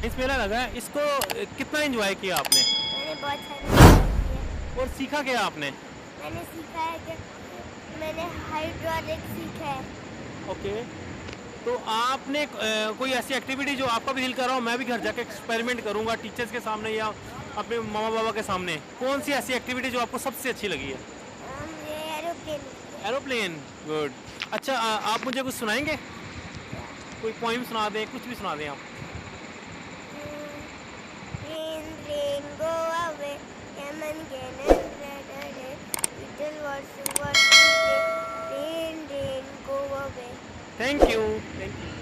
इस मेला लगा है, इसको कितना एंजॉय किया आपने मैंने बहुत सारी किया। और सीखा क्या आपने? मैंने सीखा है कि मैंने हाइड्रोलिक सीखा है। ओके, तो आपने कोई ऐसी एक्टिविटी जो आपका भी दिल कर रहा हो मैं भी घर जाके एक्सपेरिमेंट करूंगा टीचर्स के सामने या अपने मामा बाबा के सामने, कौन सी ऐसी एक्टिविटी जो आपको सबसे अच्छी लगी है? ये एरोप्लेन। Aeroplane, good. अच्छा, आप मुझे कुछ सुनाएंगे? कोई पोइम सुना दें, कुछ भी सुना दें आप। Rain, rain, go away. Come and get another day. Little what you say. Rain, rain, go away. Thank you, thank you.